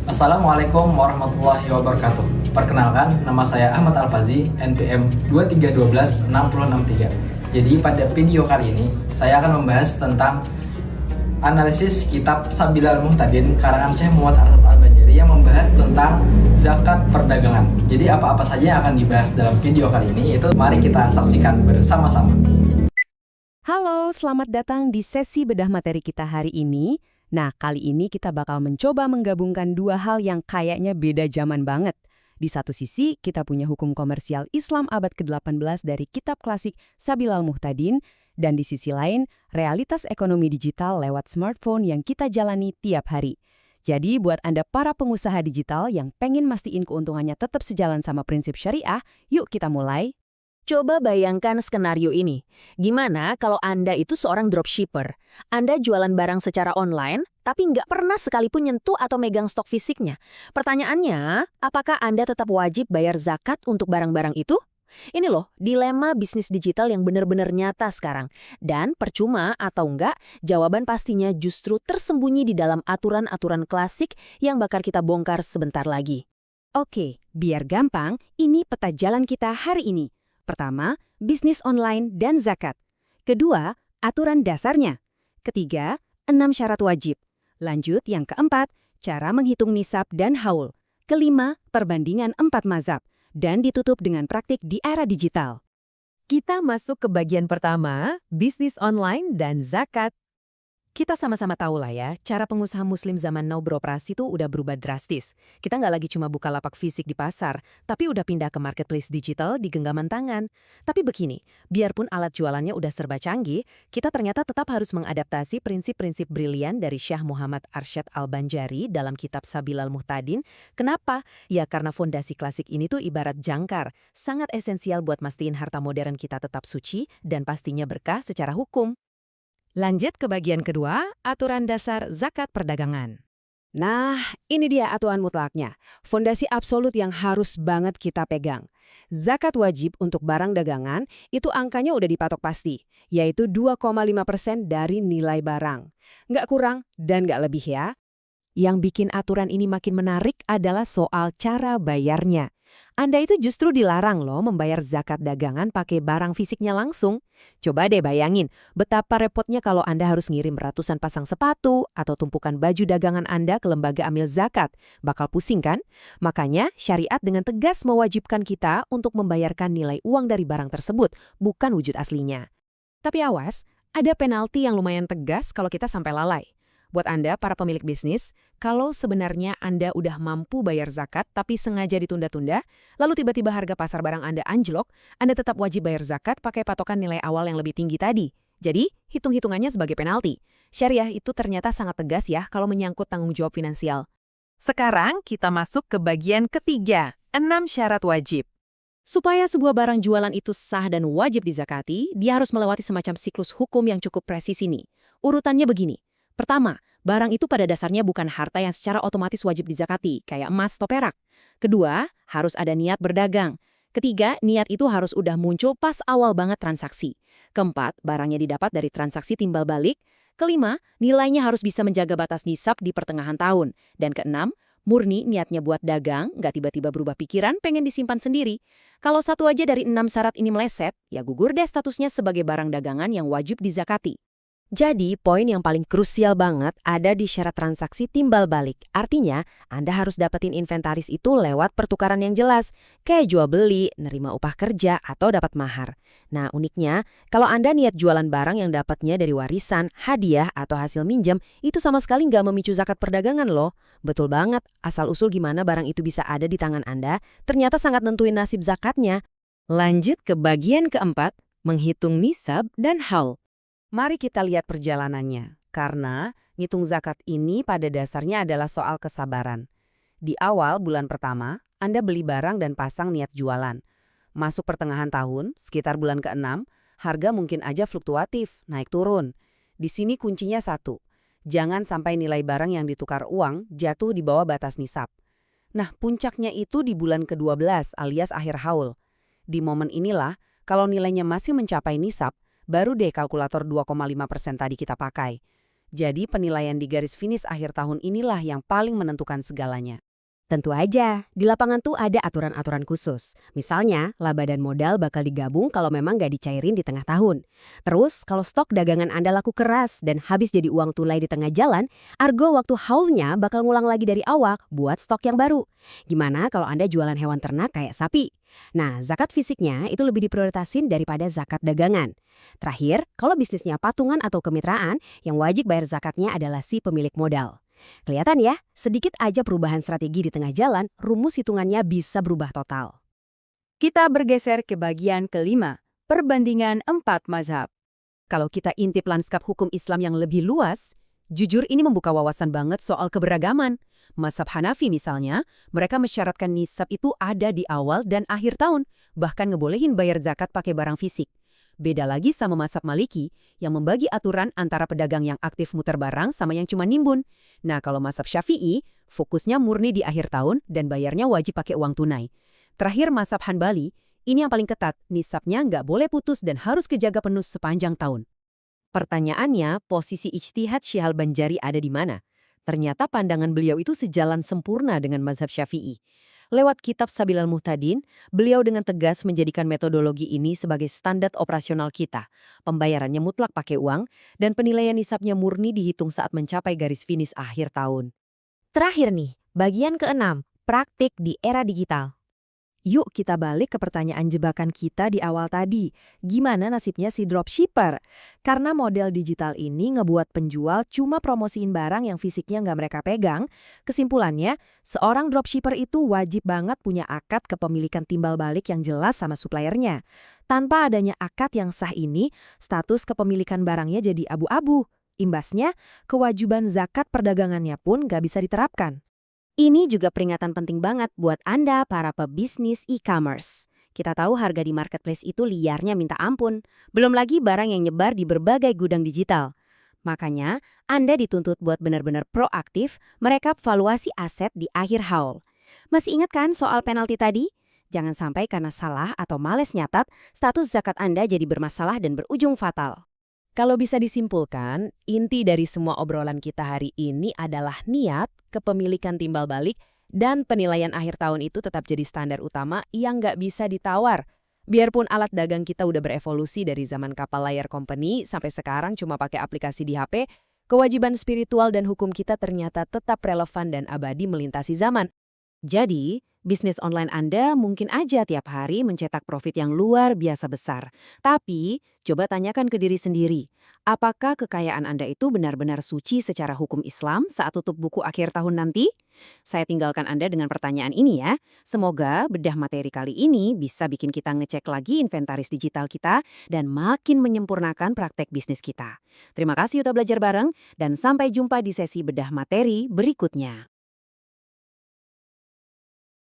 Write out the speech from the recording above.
Assalamualaikum warahmatullahi wabarakatuh. Perkenalkan, nama saya Ahmad Alfazi, NPM 23126063. Jadi pada video kali ini, saya akan membahas tentang analisis kitab Sabilal Muhtadin karangan Syekh Muhammad Arsyad Al-Banjari yang membahas tentang zakat perdagangan. Jadi apa-apa saja yang akan dibahas dalam video kali ini, itu mari kita saksikan bersama-sama. Halo, selamat datang di sesi bedah materi kita hari ini. Nah, kali ini kita bakal mencoba menggabungkan dua hal yang kayaknya beda zaman banget. Di satu sisi, kita punya hukum komersial Islam abad ke-18 dari kitab klasik Sabilal Muhtadin, dan di sisi lain, realitas ekonomi digital lewat smartphone yang kita jalani tiap hari. Jadi, buat Anda para pengusaha digital yang pengen mastiin keuntungannya tetap sejalan sama prinsip syariah, yuk kita mulai. Coba bayangkan skenario ini. Gimana kalau Anda itu seorang dropshipper? Anda jualan barang secara online, tapi nggak pernah sekalipun nyentuh atau megang stok fisiknya. Pertanyaannya, apakah Anda tetap wajib bayar zakat untuk barang-barang itu? Ini loh, dilema bisnis digital yang benar-benar nyata sekarang. Dan percuma atau enggak, jawaban pastinya justru tersembunyi di dalam aturan-aturan klasik yang bakal kita bongkar sebentar lagi. Oke, biar gampang, ini peta jalan kita hari ini. Pertama, bisnis online dan zakat. Kedua, aturan dasarnya. Ketiga, 6 syarat wajib. Lanjut yang keempat, cara menghitung nisab dan haul. Kelima, perbandingan 4 mazhab. Dan ditutup dengan praktik di era digital. Kita masuk ke bagian pertama, bisnis online dan zakat. Kita sama-sama tahu lah ya, cara pengusaha muslim zaman now beroperasi tuh udah berubah drastis. Kita nggak lagi cuma buka lapak fisik di pasar, tapi udah pindah ke marketplace digital di genggaman tangan. Tapi begini, biarpun alat jualannya udah serba canggih, kita ternyata tetap harus mengadaptasi prinsip-prinsip brilian dari Syekh Muhammad Arsyad Al-Banjari dalam kitab Sabilal Muhtadin. Kenapa? Ya karena fondasi klasik ini tuh ibarat jangkar, sangat esensial buat mastiin harta modern kita tetap suci dan pastinya berkah secara hukum. Lanjut ke bagian kedua, aturan dasar zakat perdagangan. Nah, ini dia aturan mutlaknya. Fondasi absolut yang harus banget kita pegang. Zakat wajib untuk barang dagangan itu angkanya udah dipatok pasti, yaitu 2,5% dari nilai barang. Nggak kurang dan nggak lebih ya. Yang bikin aturan ini makin menarik adalah soal cara bayarnya. Anda itu justru dilarang loh membayar zakat dagangan pakai barang fisiknya langsung. Coba deh bayangin, betapa repotnya kalau Anda harus ngirim ratusan pasang sepatu atau tumpukan baju dagangan Anda ke lembaga amil zakat. Bakal pusing kan? Makanya syariat dengan tegas mewajibkan kita untuk membayarkan nilai uang dari barang tersebut, bukan wujud aslinya. Tapi awas, ada penalti yang lumayan tegas kalau kita sampai lalai. Buat Anda, para pemilik bisnis, kalau sebenarnya Anda udah mampu bayar zakat tapi sengaja ditunda-tunda, lalu tiba-tiba harga pasar barang Anda anjlok, Anda tetap wajib bayar zakat pakai patokan nilai awal yang lebih tinggi tadi. Jadi, hitung-hitungannya sebagai penalti. Syariah itu ternyata sangat tegas ya kalau menyangkut tanggung jawab finansial. Sekarang kita masuk ke bagian ketiga, 6 syarat wajib. Supaya sebuah barang jualan itu sah dan wajib dizakati, dia harus melewati semacam siklus hukum yang cukup presisi nih. Urutannya begini. Pertama, barang itu pada dasarnya bukan harta yang secara otomatis wajib dizakati, kayak emas atau perak. Kedua, harus ada niat berdagang. Ketiga, niat itu harus udah muncul pas awal banget transaksi. Keempat, barangnya didapat dari transaksi timbal balik. Kelima, nilainya harus bisa menjaga batas nisab di pertengahan tahun. Dan keenam, murni niatnya buat dagang, nggak tiba-tiba berubah pikiran pengen disimpan sendiri. Kalau satu aja dari 6 syarat ini meleset, ya gugur deh statusnya sebagai barang dagangan yang wajib dizakati. Jadi, poin yang paling krusial banget ada di syarat transaksi timbal balik. Artinya, Anda harus dapetin inventaris itu lewat pertukaran yang jelas, kayak jual beli, nerima upah kerja, atau dapat mahar. Nah, uniknya, kalau Anda niat jualan barang yang dapatnya dari warisan, hadiah, atau hasil minjem, itu sama sekali nggak memicu zakat perdagangan loh. Betul banget, asal-usul gimana barang itu bisa ada di tangan Anda, ternyata sangat nentuin nasib zakatnya. Lanjut ke bagian keempat, menghitung nisab dan haul. Mari kita lihat perjalanannya, karena ngitung zakat ini pada dasarnya adalah soal kesabaran. Di awal bulan pertama, Anda beli barang dan pasang niat jualan. Masuk pertengahan tahun, sekitar bulan ke-6, harga mungkin aja fluktuatif, naik turun. Di sini kuncinya satu, jangan sampai nilai barang yang ditukar uang jatuh di bawah batas nisab. Nah, puncaknya itu di bulan ke-12 alias akhir haul. Di momen inilah, kalau nilainya masih mencapai nisab, baru deh kalkulator 2,5% tadi kita pakai. Jadi penilaian di garis finish akhir tahun inilah yang paling menentukan segalanya. Tentu aja, di lapangan tuh ada aturan-aturan khusus. Misalnya, laba dan modal bakal digabung kalau memang nggak dicairin di tengah tahun. Terus, kalau stok dagangan Anda laku keras dan habis jadi uang tunai di tengah jalan, argo waktu haulnya bakal ngulang lagi dari awal buat stok yang baru. Gimana kalau Anda jualan hewan ternak kayak sapi? Nah, zakat fisiknya itu lebih diprioritasin daripada zakat dagangan. Terakhir, kalau bisnisnya patungan atau kemitraan, yang wajib bayar zakatnya adalah si pemilik modal. Kelihatan ya, sedikit aja perubahan strategi di tengah jalan, rumus hitungannya bisa berubah total. Kita bergeser ke bagian kelima, perbandingan 4 mazhab. Kalau kita intip lanskap hukum Islam yang lebih luas, jujur ini membuka wawasan banget soal keberagaman. Mazhab Hanafi misalnya, mereka mensyaratkan nisab itu ada di awal dan akhir tahun, bahkan ngebolehin bayar zakat pakai barang fisik. Beda lagi sama mazhab Maliki yang membagi aturan antara pedagang yang aktif muter barang sama yang cuma nimbun. Nah, kalau mazhab Syafi'i, fokusnya murni di akhir tahun dan bayarnya wajib pakai uang tunai. Terakhir mazhab Hanbali, ini yang paling ketat, nisabnya nggak boleh putus dan harus kejaga penuh sepanjang tahun. Pertanyaannya, posisi ijtihad Syekh Al-Banjari ada di mana? Ternyata pandangan beliau itu sejalan sempurna dengan mazhab Syafi'i. Lewat kitab Sabilal Muhtadin, beliau dengan tegas menjadikan metodologi ini sebagai standar operasional kita. Pembayarannya mutlak pakai uang, dan penilaian nisabnya murni dihitung saat mencapai garis finish akhir tahun. Terakhir nih, bagian keenam, praktik di era digital. Yuk kita balik ke pertanyaan jebakan kita di awal tadi. Gimana nasibnya si dropshipper? Karena model digital ini ngebuat penjual cuma promosiin barang yang fisiknya nggak mereka pegang, kesimpulannya, seorang dropshipper itu wajib banget punya akad kepemilikan timbal balik yang jelas sama suppliernya. Tanpa adanya akad yang sah ini, status kepemilikan barangnya jadi abu-abu. Imbasnya, kewajiban zakat perdagangannya pun nggak bisa diterapkan. Ini juga peringatan penting banget buat Anda para pebisnis e-commerce. Kita tahu harga di marketplace itu liarnya minta ampun. Belum lagi barang yang nyebar di berbagai gudang digital. Makanya, Anda dituntut buat benar-benar proaktif merekap valuasi aset di akhir haul. Masih ingat kan soal penalti tadi? Jangan sampai karena salah atau males nyatat, status zakat Anda jadi bermasalah dan berujung fatal. Kalau bisa disimpulkan, inti dari semua obrolan kita hari ini adalah niat, kepemilikan timbal balik, dan penilaian akhir tahun itu tetap jadi standar utama yang nggak bisa ditawar. Biarpun alat dagang kita udah berevolusi dari zaman kapal layar company sampai sekarang cuma pakai aplikasi di HP, kewajiban spiritual dan hukum kita ternyata tetap relevan dan abadi melintasi zaman. Jadi, bisnis online Anda mungkin aja tiap hari mencetak profit yang luar biasa besar. Tapi, coba tanyakan ke diri sendiri, apakah kekayaan Anda itu benar-benar suci secara hukum Islam saat tutup buku akhir tahun nanti? Saya tinggalkan Anda dengan pertanyaan ini ya. Semoga bedah materi kali ini bisa bikin kita ngecek lagi inventaris digital kita dan makin menyempurnakan praktek bisnis kita. Terima kasih udah belajar bareng dan sampai jumpa di sesi bedah materi berikutnya.